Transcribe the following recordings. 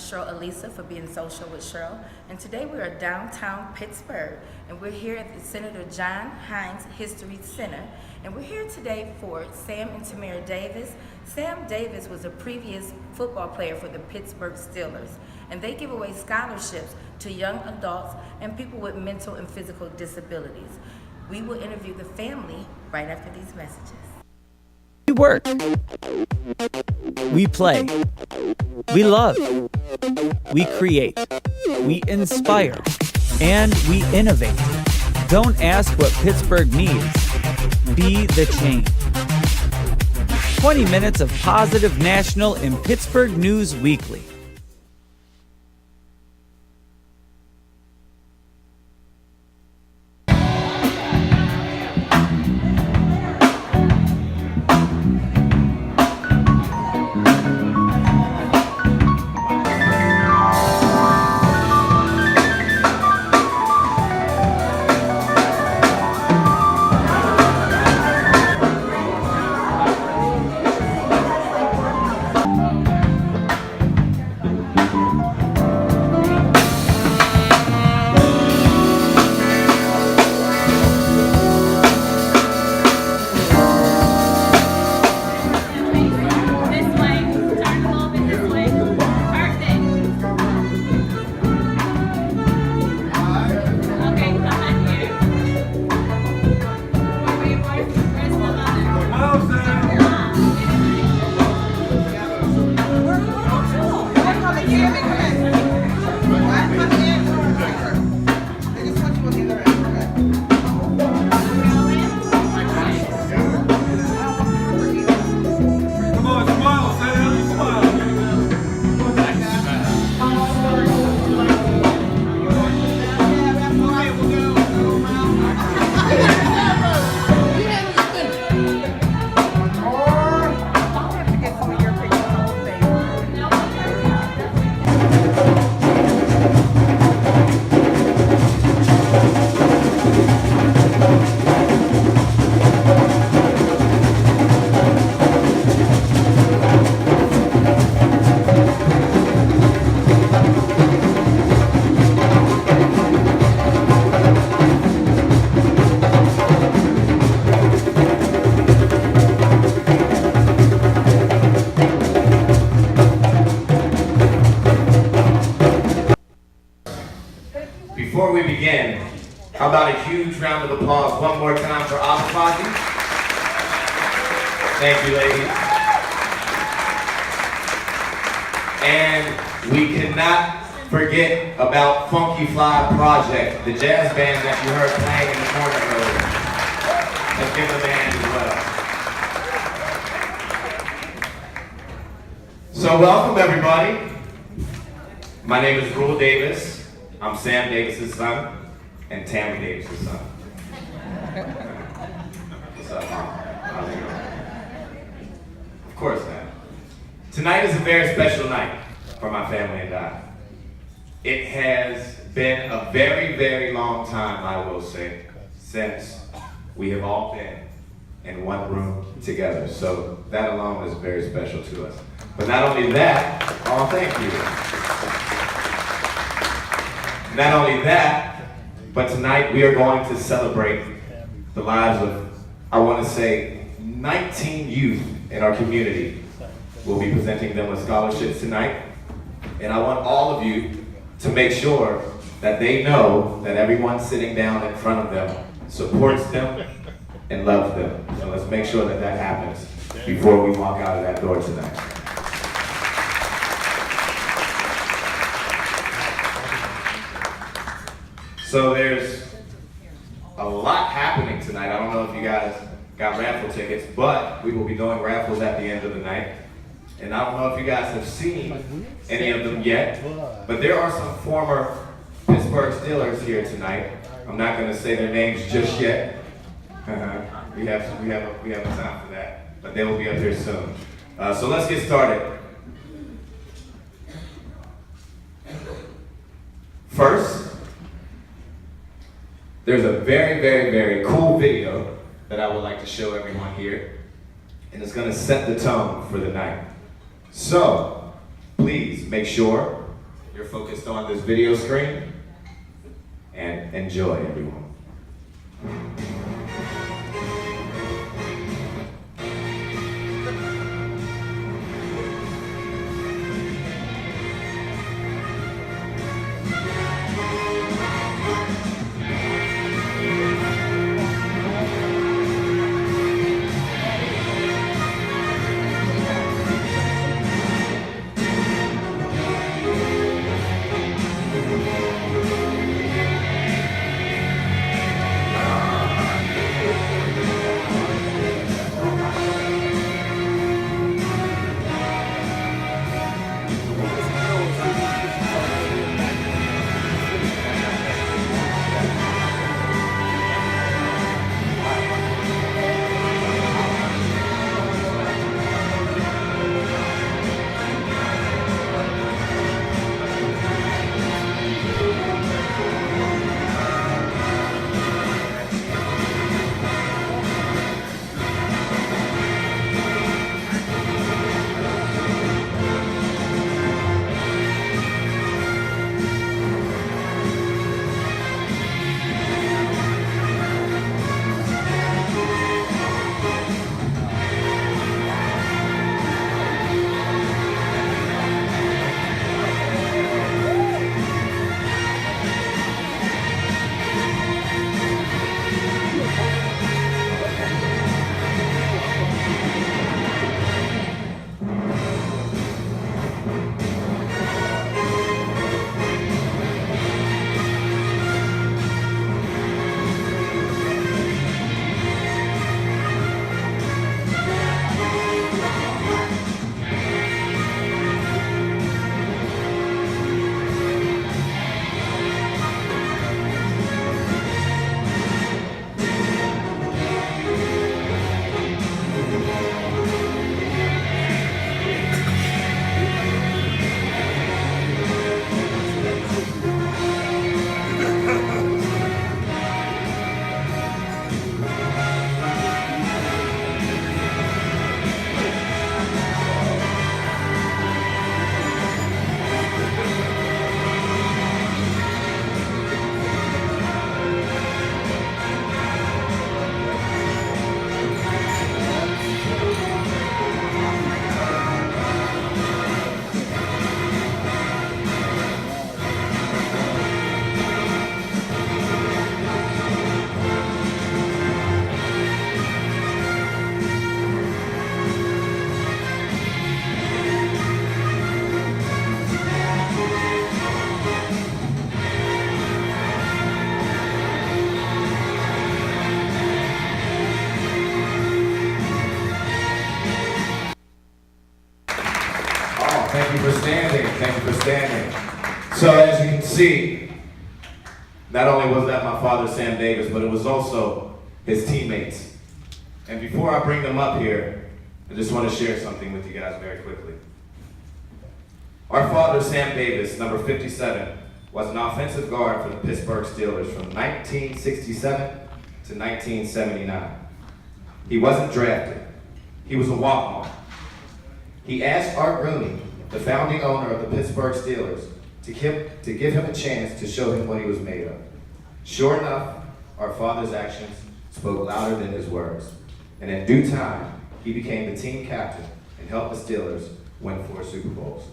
Cheryl Elisa for being social with Cheryl, and today we are downtown Pittsburgh, and we're here at the Senator John Hines History Center, and we're here today for Sam and Tamara Davis. Sam Davis was a previous football player for the Pittsburgh Steelers, and they give away scholarships to young adults and people with mental and physical disabilities. We will interview the family right after these messages. We work, we play, we love, we create, we inspire, and we innovate. Don't ask what Pittsburgh needs. Be the change. 20 minutes of positive national and Pittsburgh News Weekly. Before we begin, how about a huge round of applause one more time for Asafaji? Thank you, ladies. And we cannot forget about Funky Fly Project, the jazz band that you heard playing in the corner earlier. Let's give them a hand as well. So welcome, everybody. My name is Rule Davis. I'm Sam Davis's son, and Tammy Davis's son. What's up, Mom? How's it going? Of course, man. Tonight is a very special night for my family and I. It has been a very, very long time, I will say, since we have all been in one room together. So that alone is very special to us. But not only that, oh, thank you. Not only that, but tonight we are going to celebrate the lives of, I want to say, 19 youth in our community. We'll be presenting them with scholarships tonight. And I want all of you to make sure that they know that everyone sitting down in front of them supports them and loves them. So let's make sure that that happens before we walk out of that door tonight. So there's a lot happening tonight. I don't know if you guys got raffle tickets, but we will be doing raffles at the end of the night. And I don't know if you guys have seen any of them yet, but there are some former Pittsburgh Steelers here tonight. I'm not going to say their names just yet. We have a time for that, but they will be up here soon. So let's get started. First, there's a very, very, very cool video that I would like to show everyone here, and it's going to set the tone for the night. So, please make sure you're focused on this video screen, and enjoy, everyone. Thank you for standing. Thank you for standing. So as you can see, not only was that my father, Sam Davis, but it was also his teammates. And before I bring them up here, I just want to share something with you guys very quickly. Our father, Sam Davis, number 57, was an offensive guard for the Pittsburgh Steelers from 1967 to 1979. He wasn't drafted. He was a walk-on. He asked Art Rooney, the founding owner of the Pittsburgh Steelers, to give him a chance to show him what he was made of. Sure enough, our father's actions spoke louder than his words. And in due time, he became the team captain and helped the Steelers win 4 Super Bowls.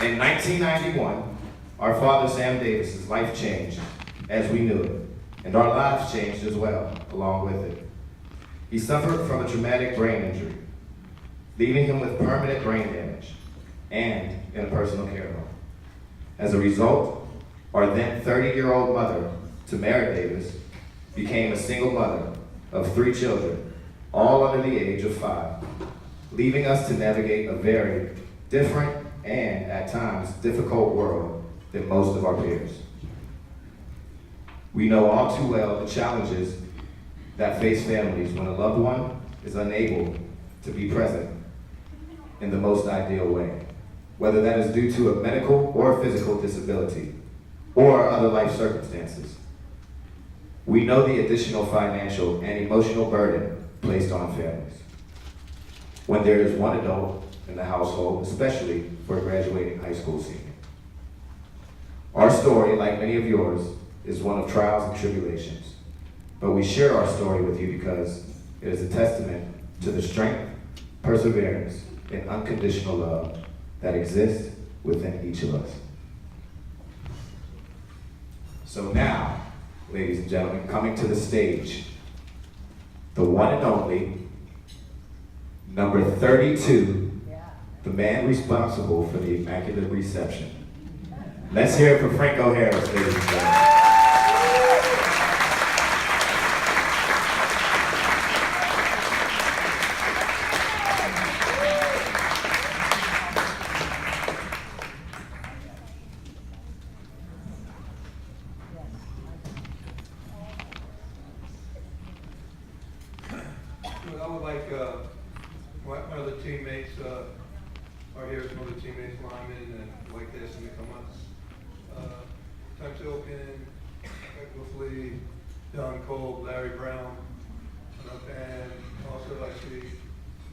In 1991, our father, Sam Davis's life changed as we knew it, and our lives changed as well, along with it. He suffered from a traumatic brain injury, leaving him with permanent brain damage and in a personal care home. As a result, our then 30-year-old mother, Tamara Davis, became a single mother of 3 children, all under the age of 5, leaving us to navigate a very different and, at times, difficult world than most of our peers. We know all too well the challenges that face families when a loved one is unable to be present in the most ideal way, whether that is due to a medical or physical disability or other life circumstances. We know the additional financial and emotional burden placed on families. when there is one adult in the household, especially for a graduating high school senior. Our story, like many of yours, is one of trials and tribulations, but we share our story with you because it is a testament to the strength, perseverance, and unconditional love that exists within each of us. So now, ladies and gentlemen, coming to the stage, the one and only, number 32, the man responsible for the Immaculate Reception. Let's hear it for Franco Harris, ladies and gentlemen. I would like one of the teammates are here, some of the teammates, linemen, and I'd like to ask them to come up. Tom Silkin, hopefully Don Cole, Larry Brown, and also I see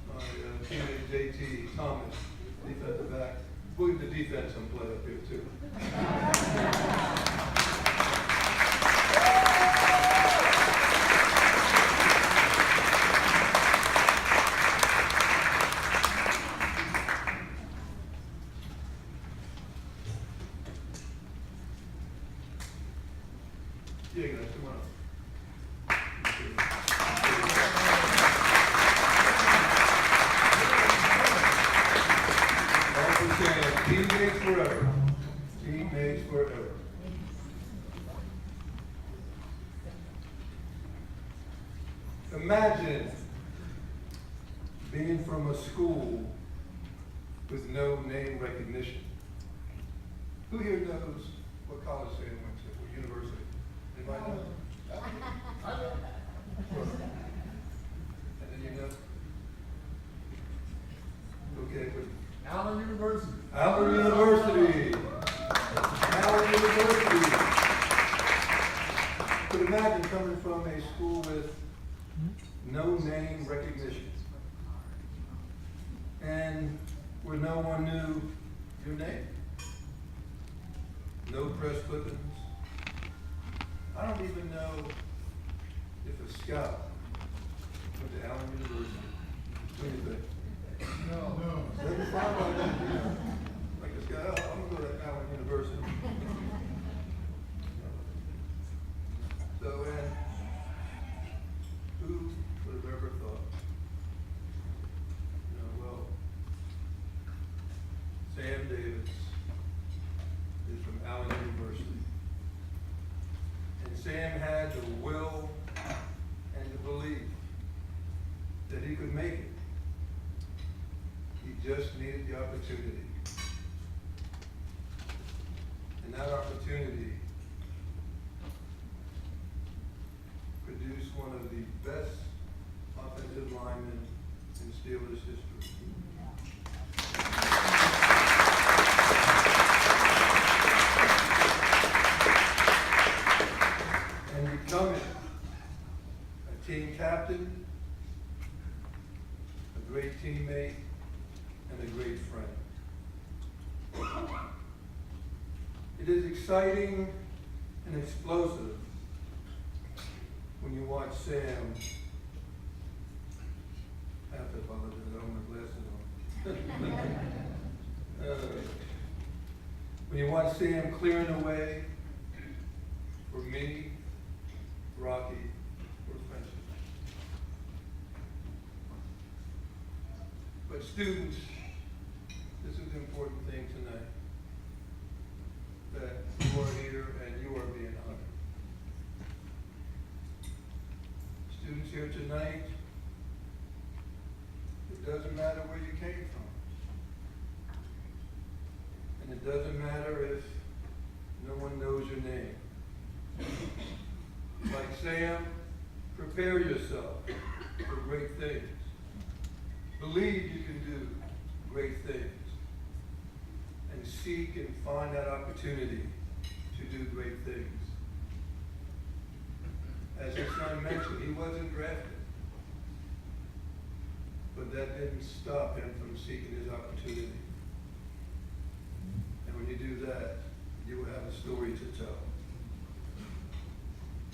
my teammate JT Thomas, defensive back. Believe the defense I'm playing up here too. Yeah, guys, come on up. Also saying, teammates forever. Teammates forever. Imagine being from a school with no name recognition. Who here knows what college Sam went to, what university? Anybody know? I know. And then you know? Okay, but Allen University. Allen University. Allen University. But imagine coming from a school with no name recognition. And where no one knew your name. No press clippings. I don't even know if a scout went to Allen University. What do you think? No. Maybe find out that, you know, like this guy, oh, I'm gonna go to Allen University. So, and who would have ever thought, you know, well, Sam Davis is from Allen University. And Sam had the will and the belief that he could make it. He just needed the opportunity. And that opportunity produced one of the best offensive linemen in Steelers history. And becoming a team captain, a great teammate, and a great friend. It is exciting and explosive when you watch Sam. I have to apologize, I don't have my glasses on. When you watch Sam clearing the way for me, Rocky, or Spencer. But students, this is the important thing tonight, that you are here and you are being honored. Students here tonight, it doesn't matter where you came from. And it doesn't matter if no one knows your name. Like Sam, prepare yourself for great things. Believe you can do great things. And seek and find that opportunity to do great things. As his son mentioned, he wasn't drafted. but that didn't stop him from seeking his opportunity. And when you do that, you will have a story to tell.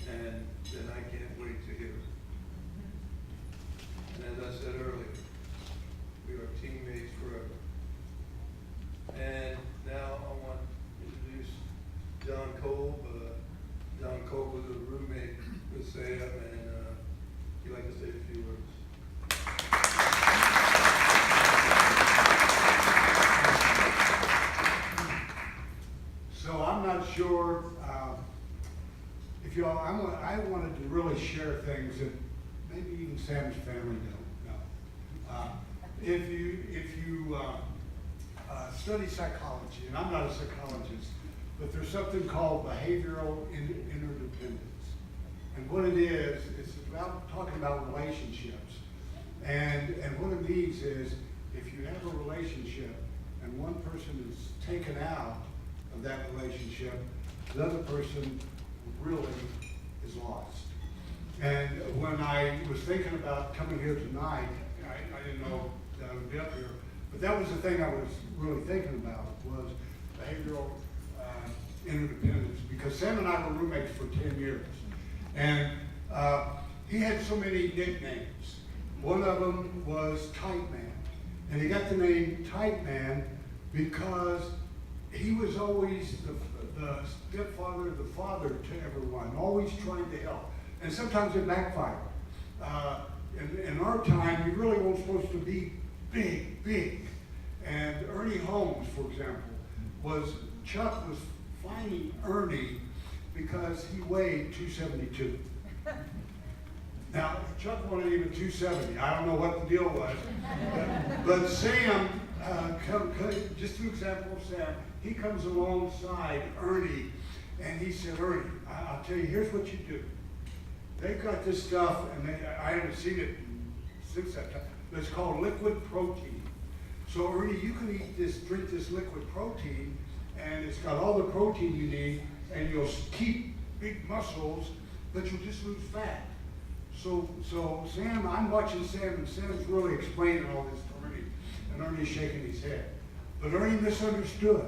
And then I can't wait to hear it. And as I said earlier, we are teammates forever. And now I want to introduce John Kolb. John Kolb was a roommate with Sam, and he'd like to say a few words. So I'm not sure if y'all, I wanted to really share things that maybe even Sam's family don't know. If you study psychology, and I'm not a psychologist, but there's something called behavioral interdependence. And what it is, it's about talking about relationships. And what it means is, if you have a relationship and one person is taken out of that relationship, the other person really is lost. And when I was thinking about coming here tonight, I didn't know that I would be up here, but that was the thing I was really thinking about, was behavioral interdependence, because Sam and I were roommates for 10 years. And he had so many nicknames. One of them was Tight Man. And he got the name Tight Man because he was always the stepfather, the father to everyone, always trying to help. And sometimes it backfired. In our time, you really weren't supposed to be big. And Ernie Holmes, for example, Chuck was finding Ernie because he weighed 272. Now, Chuck wasn't even 270. I don't know what the deal was. But Sam, just an example of Sam, he comes alongside Ernie and he said, Ernie, I'll tell you, here's what you do. They've got this stuff, and I haven't seen it since that time, but it's called liquid protein. So Ernie, you can drink this liquid protein, and it's got all the protein you need, and you'll keep big muscles, but you'll just lose fat. So Sam, I'm watching Sam, and Sam's really explaining all this to Ernie, and Ernie's shaking his head. But Ernie misunderstood.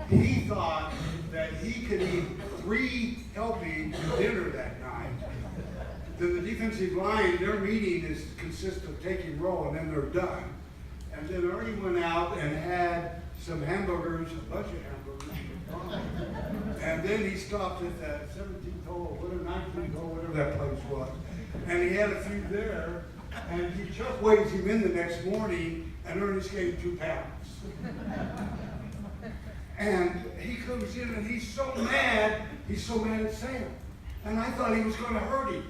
He thought that he could eat 3 helpings of dinner that night. Then the defensive line, their meeting consists of taking roll, and then they're done. And then Ernie went out and had some hamburgers, a bunch of hamburgers. And then he stopped at that 17th hole, or 19th hole, whatever that place was. And he had a few there, and Chuck weighs him in the next morning, and Ernie's gained 2 pounds. And he comes in and he's so mad at Sam. And I thought he was going to hurt him.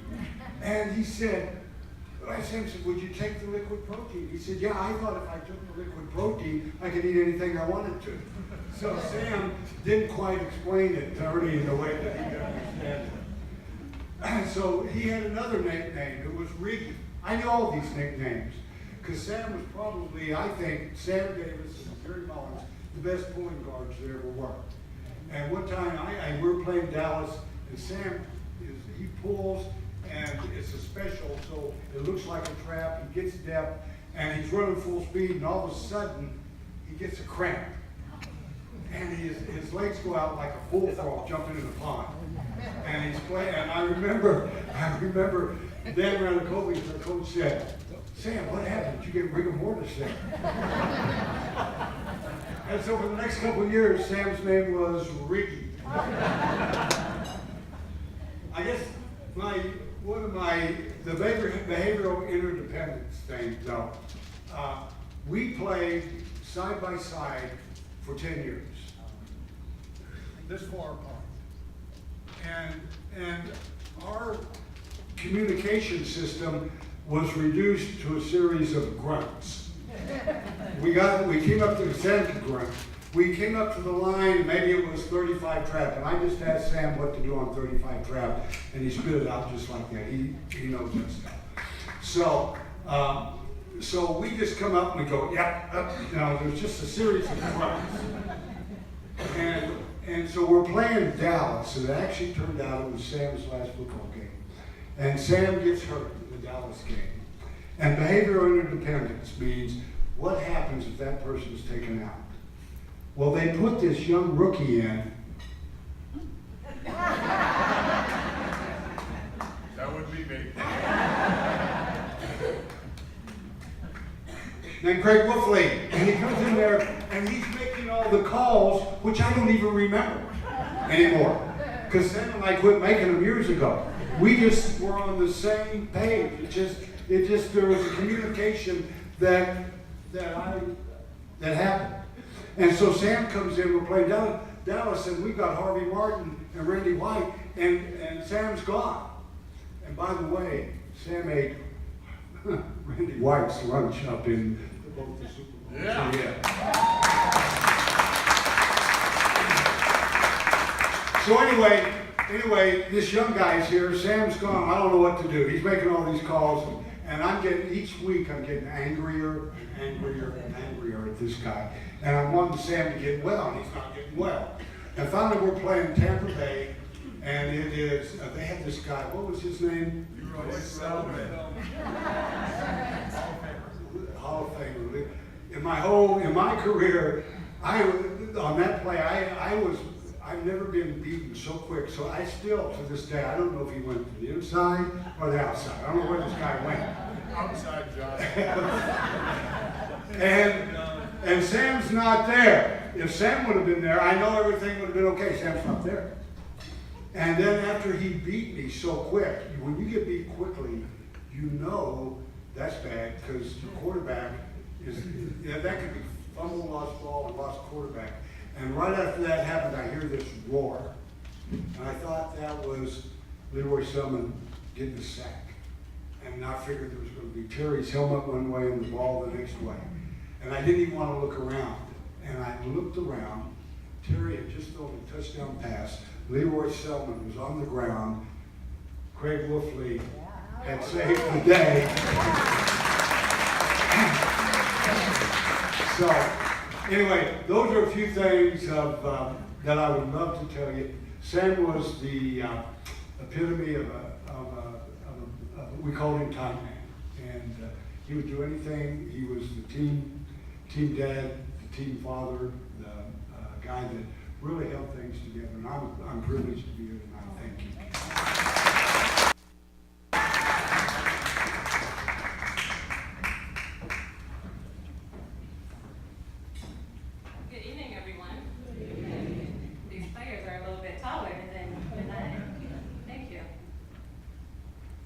And he said, Sam said, would you take the liquid protein? He said, yeah, I thought if I took the liquid protein, I could eat anything I wanted to. So Sam didn't quite explain it to Ernie in the way that he could understand it. And so he had another nickname. It was Riggy. I knew all these nicknames because Sam was probably, I think, Sam Davis and Jerry Mullins, the best point guards there ever were. And one time we were playing Dallas, and Sam, he pulls, and it's a special, so it looks like a trap. He gets depth, and he's running full speed, and all of a sudden, he gets a cramp. And his legs go out like a bullfrog jumping in a pond. And he's playing, and I remember Dan Ranakovic, the coach, said, Sam, what happened? Did you get rigor mortis there? And so for the next couple of years, Sam's name was Riggy. I guess the behavioral interdependence thing, though, we played side by side for 10 years, this far apart. And our communication system was reduced to a series of grunts. We came up to the center grunt. We came up to the line, maybe it was 35 trap, and I just asked Sam what to do on 35 trap, and he spit it out just like that. He knows that stuff. So we just come up and we go, yeah, there's just a series of grunts. And so we're playing Dallas, and it actually turned out it was Sam's last football game. And Sam gets hurt in the Dallas game. And behavioral interdependence means what happens if that person is taken out? Well, they put this young rookie in. That would be me. Named Craig Wolfley, and he comes in there and he's making all the calls, which I don't even remember anymore, because Sam and I quit making them years ago. We just were on the same page. It just there was a communication that happened. And so Sam comes in, we're playing Dallas, and we got Harvey Martin and Randy White, and Sam's gone. And by the way, Sam ate Randy White's lunch up in both the Super Bowl. Yeah. So, yeah. So anyway, this young guy's here. Sam's gone. I don't know what to do. He's making all these calls, and each week I'm getting angrier and angrier and angrier at this guy. And I wanted Sam to get well, and he's not getting well. And finally, we're playing Tampa Bay, and it is. They have this guy. What was his name? Hall of Famer. In my career, on that play, I've never been beaten so quick. So I still, to this day, I don't know if he went to the inside or the outside. I don't know where this guy went. Outside, John. And Sam's not there. If Sam would have been there, I know everything would have been okay. Sam's not there. And then after he beat me so quick, when you get beat quickly, you know that's bad, because the quarterback that could be fumble, lost ball, and lost quarterback. And right after that happened, I hear this roar. And I thought that was Leroy Selman getting a sack. And I figured there was going to be Terry's helmet one way and the ball the next way. And I didn't even want to look around. And I looked around. Terry had just thrown a touchdown pass. Leroy Selman was on the ground. Craig Wolfley had saved the day. So, anyway, those are a few things that I would love to tell you. Sam was the epitome of we called him Time Man. And he would do anything. He was the team dad, the team father, the guy that really held things together. And I'm privileged to be here tonight. Thank you. Good evening, everyone. These players are a little bit taller than I am. Thank you.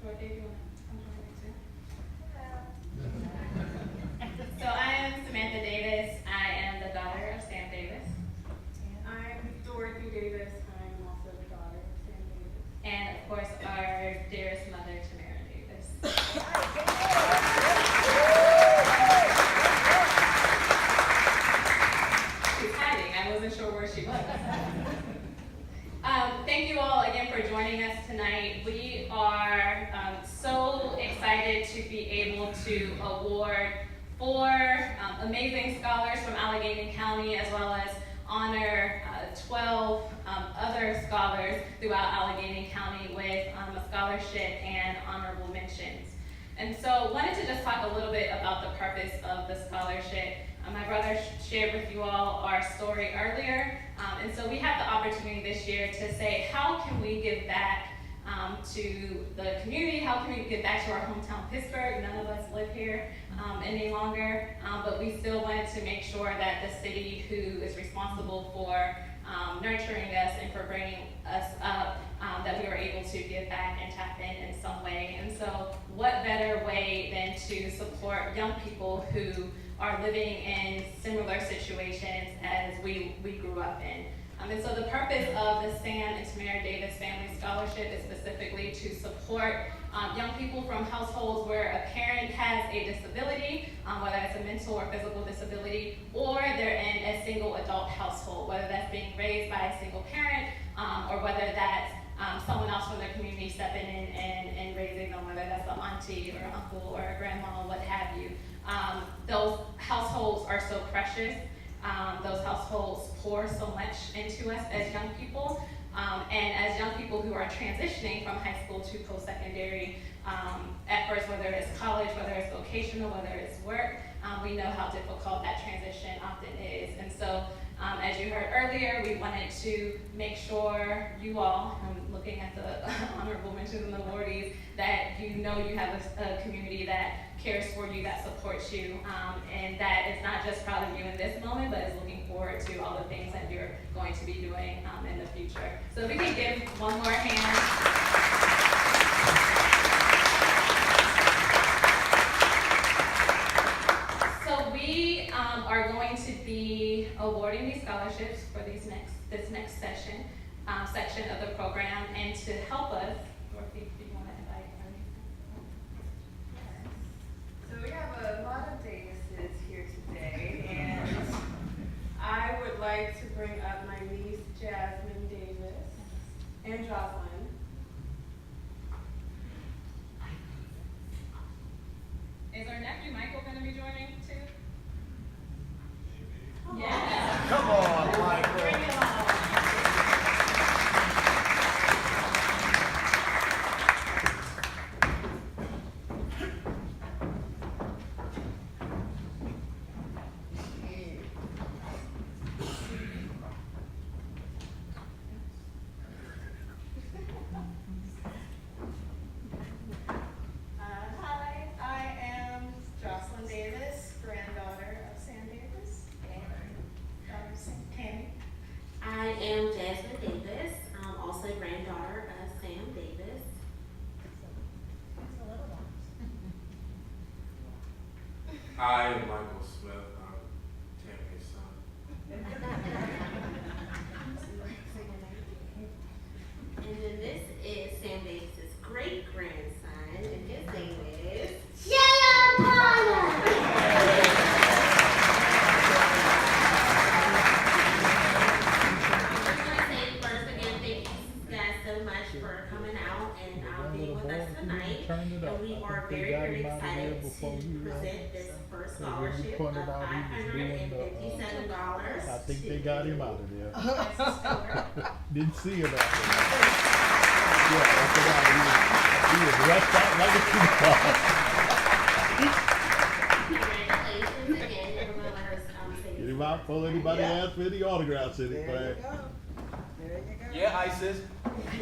Dorothy, do you want to come join me too? So I am Samantha Davis. I am the daughter of Sam Davis. I'm Dorothy Davis. I'm also the daughter of Sam Davis. And of course, our dearest mother, Tamara Davis. She's hiding. I wasn't sure where she was. Thank you all again for joining us tonight. We are so excited to be able to award 4 amazing scholars from Allegheny County, as well as honor 12 other scholars throughout Allegheny County with a scholarship and honorable mentions. And so wanted to just talk a little bit about the purpose of the scholarship. My brother shared with you all our story earlier, and so we have the opportunity this year to say, how can we give back to the community? How can we give back to our hometown, Pittsburgh? None of us live here any longer, but we still wanted to make sure that the city, who is responsible for nurturing us and for bringing us up, that we were able to give back and tap in some way. And so what better way than to support young people who are living in similar situations as we grew up in. And so the purpose of the Sam and Tamara Davis Family Scholarship is specifically to support young people from households where a parent has a disability, whether it's a mental or physical disability, or they're in a single adult household, whether that's being raised by a single parent, or whether that's someone else from their community stepping in and raising them, whether that's an auntie or uncle or a grandma, what have you. Those households are so precious. Those households pour so much into us as young people. And as young people who are transitioning from high school to post-secondary efforts, whether it's college, whether it's vocational, whether it's work, we know how difficult that transition often is. And so, as you heard earlier, we wanted to make sure you all, I'm looking at the honorable mentions and awardees, that you know you have a community that cares for you, that supports you, and that is not just proud of you in this moment, but is looking forward to all the things that you're going to be doing in the future. So if we can give one more hand. So we are going to be awarding these scholarships for this next section of the program, and to help us, Dorothy, do you want to invite her? So we have a lot of Davises here today, and I would like to bring up my niece Jasmine Davis and Jocelyn. Is our nephew Michael going to be joining too? Yes. Come on, Michael. Bring it on. Hi, I am Jocelyn Davis, granddaughter of Sam Davis, and daughter of Tammy. I am Jasmine Davis, also granddaughter of Sam Davis. I am Michael Smith. I'm Tammy's son. And then this is Sam Davis's great grandson, and his name is First again, thank you guys so much for coming out and being with us tonight. And we are very, very excited to present this first scholarship of $557. I think they got him out of there. Didn't see him out there. Yeah, that's right. He was rushed out like a Congratulations again. You're gonna let her say Get him out before anybody asks for any autographs in it, man. Yeah, Isis.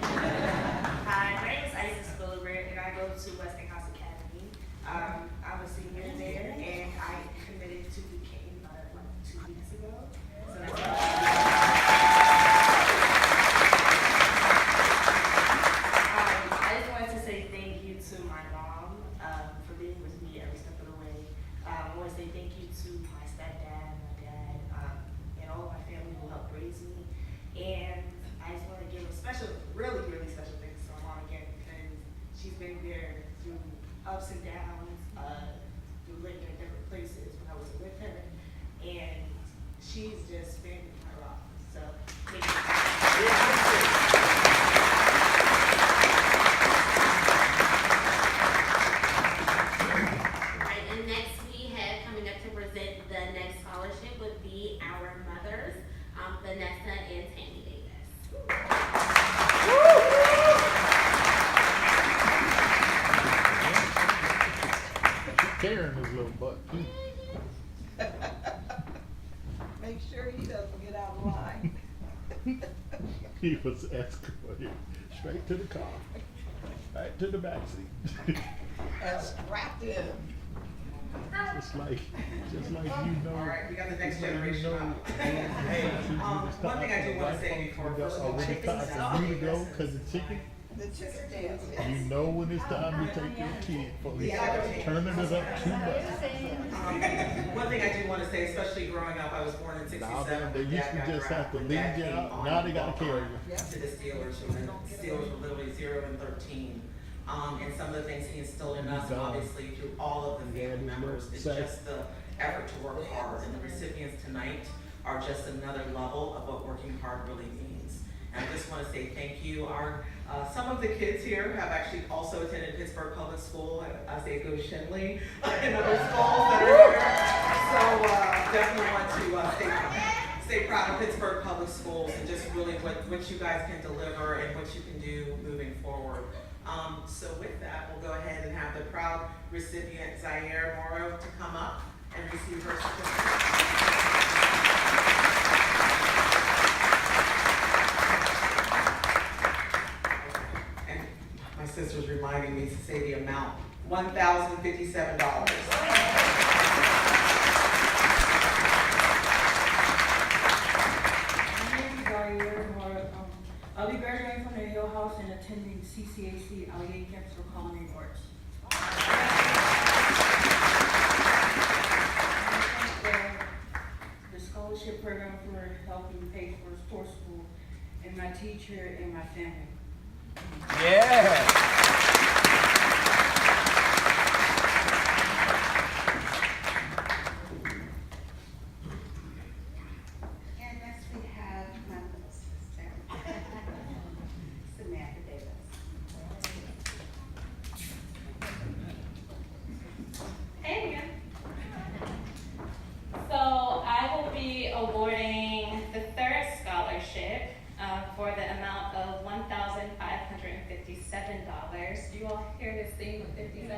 Hi, my name is Isis Philibert, and I go to Westinghouse Academy. I'm a senior there, and I committed to the King like 2 weeks ago. So that's I just wanted to say thank you to my mom for being with me every step of the way. I want to say thank you to my stepdad, my dad, and all of my family who helped raise me. And I just want to give a special, really, really special thanks to my mom again, because she's been there through ups and downs, through living in different places when I was with her, and she's just been my rock. So, thank you. Right, and next we have coming up to present the next scholarship would be our mothers, Vanessa and Tammy Davis. Carrying his little butt, too. Make sure he doesn't get out of line. He was escorted straight to the car, right to the back seat. And strapped in. Just like you know. All right, we got the next just like generation you know, up. one thing I do wanna say before when it's time for you to go, cause the chicken, The chicken dance. you know when it's time to take your kid, for turning it up too much. One thing I do want to say, especially growing up, I was born in Now '67. they used to just have to lead you out, now they gotta carry you. To the Steelers, when the Steelers were literally 0-13. And some of the things he instilled in us, and obviously through all of the family members, is just the effort to work hard. And the recipients tonight are just another level of what working hard really means. And I just want to say thank you. Some of the kids here have actually also attended Pittsburgh Public School, Go Shenley, and other schools that are here. So definitely want to stay tuned. stay proud of Pittsburgh Public Schools and just really what you guys can deliver and what you can do moving forward. So with that, we'll go ahead and have the proud recipient, Zaire Morrow, to come up and receive her certificate. My sister's reminding me to say the amount, $1,057. I'll be graduating from the Hill House and attending CCAC Allegheny Campus for Culinary Arts. The scholarship program for helping pay for sports school, and my teacher and my family. Yeah. And next we have my little sister, Samantha Davis. Hey again. So I will be awarding the third scholarship for the amount of $1,557. Do you all hear this thing with 57?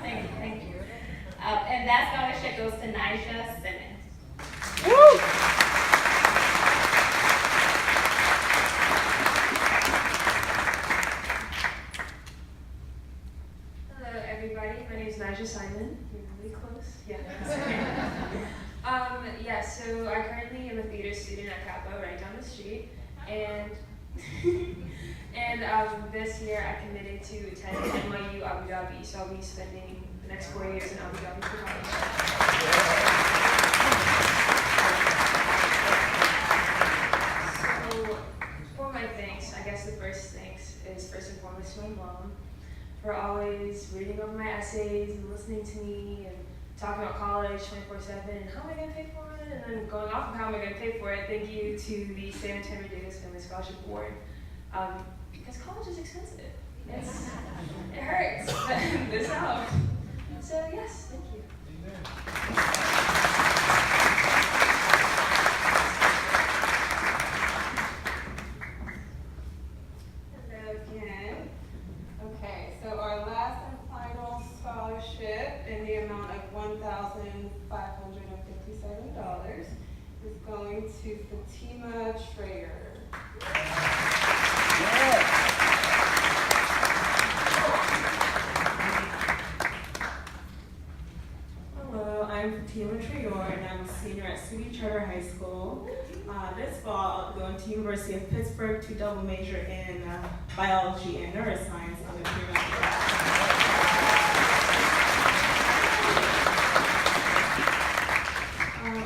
Thank you. And that scholarship goes to Nija Simmons. Woo! Hello, everybody. My name is Nija Simon. You're really close. Yeah. Yeah. So I currently am a theater student at Kappa, right down the street, and this year I committed to attend NYU Abu Dhabi. So I'll be spending the next 4 years in Abu Dhabi for college. So for my thanks, I guess the first thanks is first and foremost to my mom for always reading over my essays and listening to me and talking about college 24/7 and how am I going to pay for it, and then going off of how am I going to pay for it. Thank you to the Sam and Tamara Davis Family Scholarship Board, because college is expensive. It hurts, but this helped. So yes, thank you. Hello again. Okay, so our last and final scholarship in the amount of $1,557 is going to Fatima Trayer. Hello, I'm Fatima Trayor, and I'm a senior at City Charter High School. This fall, I'll be going to University of Pittsburgh to double major in biology and neuroscience on the pre-med.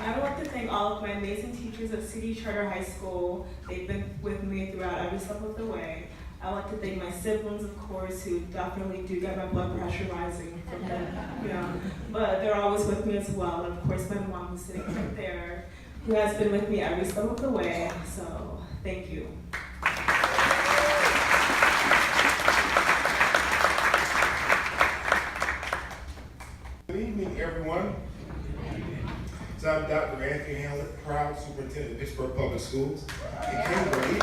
I would like to thank all of my amazing teachers at City Charter High School. They've been with me throughout every step of the way. I would like to thank my siblings, of course, who definitely do get my blood pressure rising from them, but they're always with me as well. And of course, my mom, who's sitting right there, who has been with me every step of the way. So, thank you. Good evening, everyone. So I'm Dr. Anthony Hamlet, proud superintendent of Pittsburgh Public Schools. And can't believe it.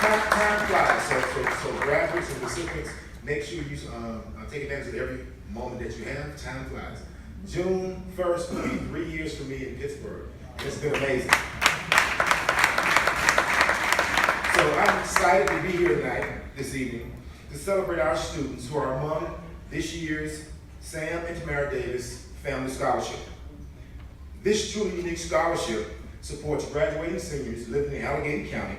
Time flies. So graduates and recipients, make sure you take advantage of every moment that you have. Time flies. June 1st will be 3 years for me in Pittsburgh. It's been amazing. So I'm excited to be here tonight, this evening, to celebrate our students who are among this year's Sam and Tamara Davis Family Scholarship. This truly unique scholarship supports graduating seniors living in Allegheny County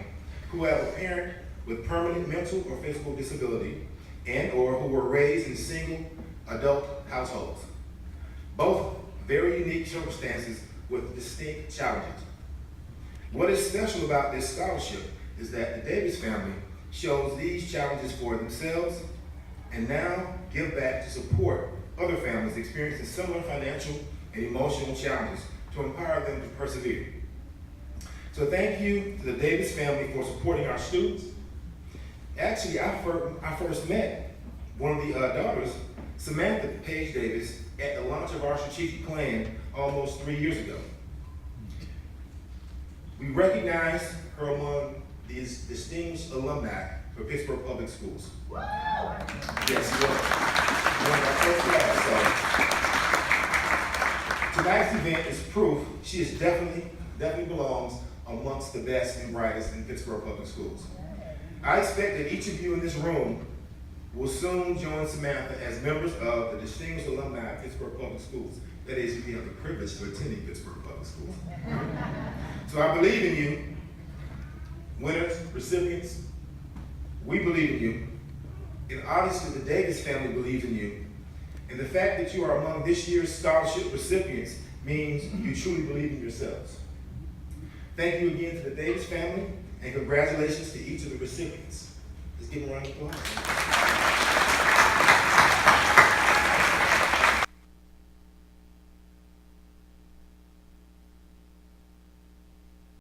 who have a parent with permanent mental or physical disability and/or who were raised in single adult households. Both very unique circumstances with distinct challenges. What is special about this scholarship is that the Davis family chose these challenges for themselves and now give back to support other families experiencing similar financial and emotional challenges to empower them to persevere. So thank you to the Davis family for supporting our students. Actually, I first met one of the daughters, Samantha Paige Davis, at the launch of our strategic plan almost 3 years ago. We recognize her among these distinguished alumni for Pittsburgh Public Schools. Yes, she was. One of our first class. So tonight's event is proof she is definitely belongs amongst the best and brightest in Pittsburgh Public Schools. I expect that each of you in this room will soon join Samantha as members of the distinguished alumni of Pittsburgh Public Schools. That is, if you have the privilege of attending Pittsburgh Public Schools. So I believe in you, winners, recipients. We believe in you. And obviously the Davis family believes in you. And the fact that you are among this year's scholarship recipients means you truly believe in yourselves. Thank you again to the Davis family, and congratulations to each of the recipients. Let's give them a round of applause.